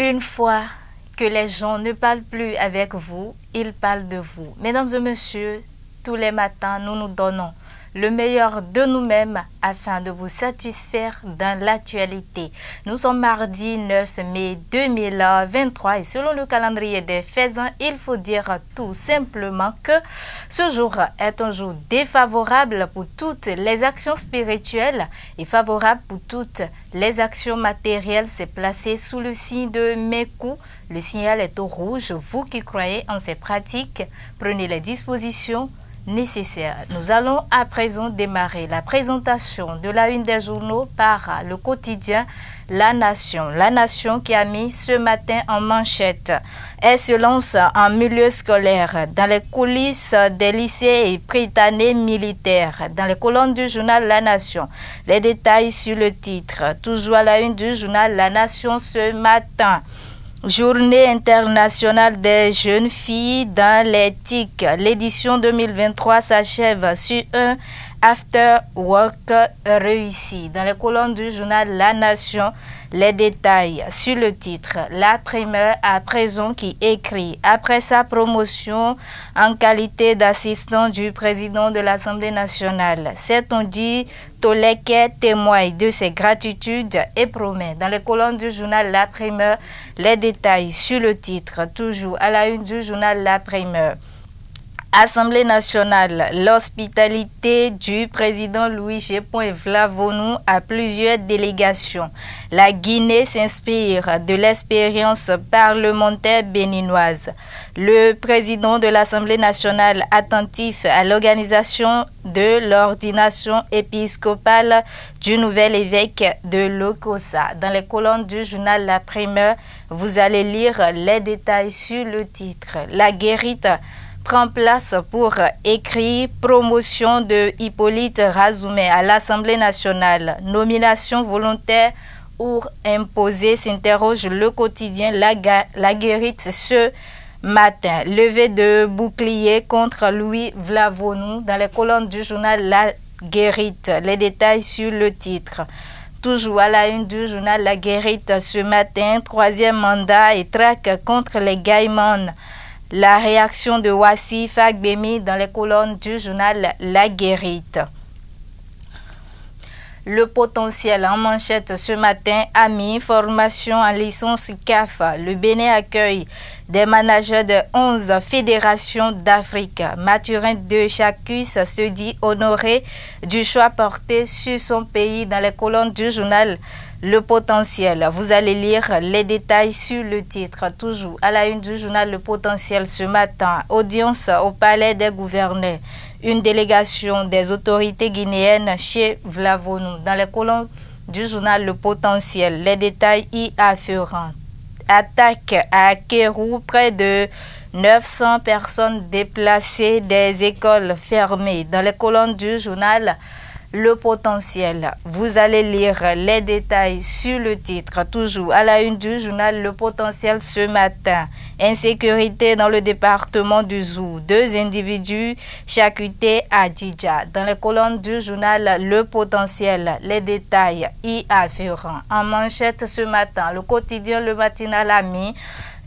Une fois que les gens ne parlent plus avec vous, ils parlent de vous. Mesdames et messieurs, tous les matins, nous nous donnons le meilleur de nous-mêmes afin de vous satisfaire dans l'actualité. Nous sommes mardi 9 mai 2023 et selon le calendrier des faisans, il faut dire tout simplement que ce jour est un jour défavorable pour toutes les actions spirituelles et favorable pour toutes les actions matérielles. C'est placé sous le signe de Mekou. Le signal est au rouge. Vous qui croyez en ces pratiques, prenez les dispositions nécessaires. Nous allons à présent démarrer la présentation de la une des journaux par le quotidien La Nation. La Nation qui a mis ce matin en manchette. Elle se lance en milieu scolaire dans les coulisses des lycées et prytanées militaires. Dans les colonnes du journal La Nation, les détails sur le titre. Toujours à la une du journal La Nation ce matin. Journée internationale des jeunes filles dans l'éthique. L'édition 2023 s'achève sur un after work réussi. Dans les colonnes du journal La Nation, les détails sur le titre. La primeur à présent qui écrit après sa promotion en qualité d'assistant du président de l'Assemblée nationale. C'est-on dit Toleke témoigne de ses gratitudes et promet. Dans les colonnes du journal La Primeur, les détails sur le titre. Toujours à la une du journal La Primeur. Assemblée nationale, l'hospitalité du président Louis G. Vlavonou à plusieurs délégations. La Guinée s'inspire de l'expérience parlementaire béninoise. Le président de l'Assemblée nationale attentif à l'organisation de l'ordination épiscopale du nouvel évêque de Lokossa. Dans les colonnes du journal La Primeur, vous allez lire les détails sur le titre. La guérite prend place pour écrire promotion de Hippolyte Razoumé à l'Assemblée nationale. Nomination volontaire ou imposée, s'interroge le quotidien La Guérite ce matin. Levée de bouclier contre Louis Vlavonou dans les colonnes du journal La Guérite. Les détails sur le titre. Toujours à la une du journal La Guérite ce matin, troisième mandat et traque contre les Gaïmans. La réaction de Wassif Agbemi dans les colonnes du journal La Guérite. Le potentiel en manchette ce matin, AMI, formation en licence CAF. Le Bénin accueille des managers de 11 fédérations d'Afrique. Mathurin de Chacus se dit honoré du choix porté sur son pays dans les colonnes du journal Le Potentiel. Vous allez lire les détails sur le titre. Toujours à la une du journal Le Potentiel ce matin. Audience au palais des gouverneurs. Une délégation des autorités guinéennes chez Vlavonou. Dans les colonnes du journal Le Potentiel, les détails y afférents. Attaque à Kérou, près de 900 personnes déplacées, des écoles fermées. Dans les colonnes du journal Le Potentiel, vous allez lire les détails sur le titre. Toujours à la une du journal Le Potentiel ce matin. Insécurité dans le département du Zou. 2 individus charcutés à Djidja. Dans les colonnes du journal Le Potentiel, les détails y afférents. En manchette ce matin, le quotidien Le Matinal a mis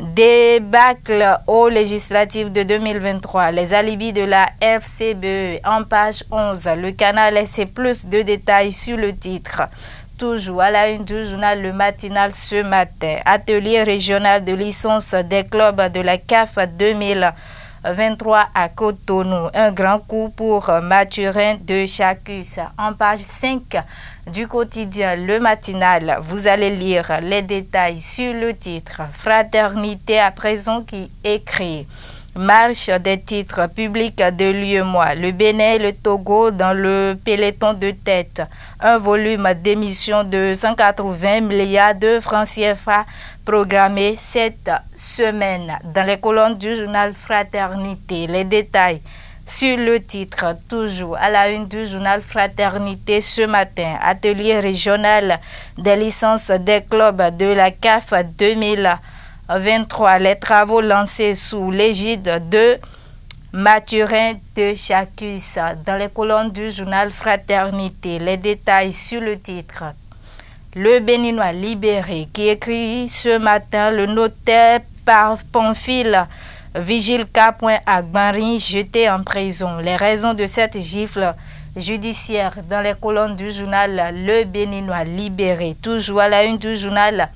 débâcle aux législatives de 2023. Les alibis de la FCBE en page 11. Le canal laisse plus de détails sur le titre. Toujours à la une du journal Le Matinal ce matin. Atelier régional de licence des clubs de la CAF 2023 à Cotonou. Un grand coup pour Mathurin de Chacus. En page 5 du quotidien Le Matinal, vous allez lire les détails sur le titre. Fraternité à présent qui écrit. Marche des titres publics de l'UEMOA. Le Bénin et le Togo dans le peloton de tête. Un volume d'émission de 180 milliards de francs CFA programmé cette semaine. Dans les colonnes du journal Fraternité, les détails sur le titre. Toujours à la une du journal Fraternité ce matin. Atelier régional des licences des clubs de la CAF 2023. Les travaux lancés sous l'égide de Mathurin de Chacus. Dans les colonnes du journal Fraternité, les détails sur le titre. Le Béninois libéré qui écrit ce matin: le notaire par Pamphile Vigile K. Agbanri jeté en prison. Les raisons de cette gifle judiciaire dans les colonnes du journal Le Béninois libéré. Toujours à la une du journal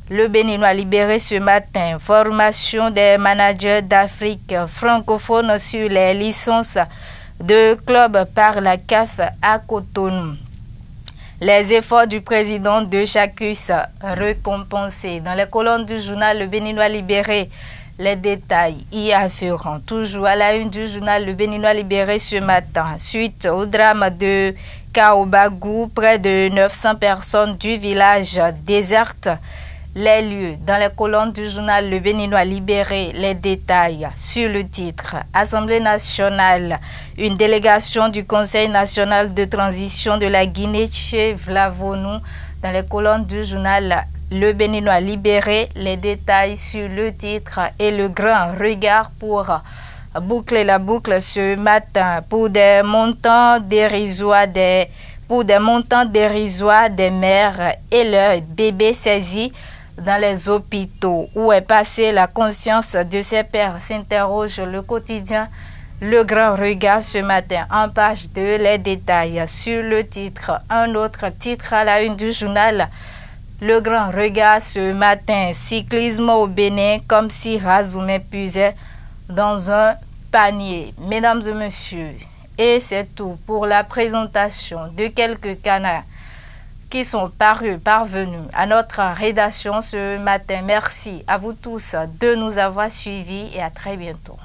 Le Béninois libéré ce matin. Formation des managers d'Afrique francophone sur les licences de club par la CAF à Cotonou. Les efforts du président de Chacus récompensés. Dans les colonnes du journal Le Béninois libéré, les détails y afférents. Toujours à la une du journal Le Béninois libéré ce matin. Suite au drame de Kaobagou, près de 900 personnes du village désertent les lieux. Dans les colonnes du journal Le Béninois libéré, les détails sur le titre. Assemblée nationale, une délégation du Conseil national de transition de la Guinée chez Vlavonou. Dans les colonnes du journal Le Béninois libéré, les détails sur le titre et le grand regard pour boucler la boucle ce matin. Pour des montants dérisoires des mères et leurs bébés saisis dans les hôpitaux. Où est passée la conscience de ces pères, s'interroge le quotidien Le Grand Regard ce matin. En page 2, les détails sur le titre. Un autre titre à la une du journal Le Grand Regard ce matin. Cyclisme au Bénin comme si Razoumé puisait dans un panier. Mesdames et messieurs, et c'est tout pour la présentation de quelques canards qui sont parvenus à notre rédaction ce matin. Merci à vous tous de nous avoir suivis et à très bientôt.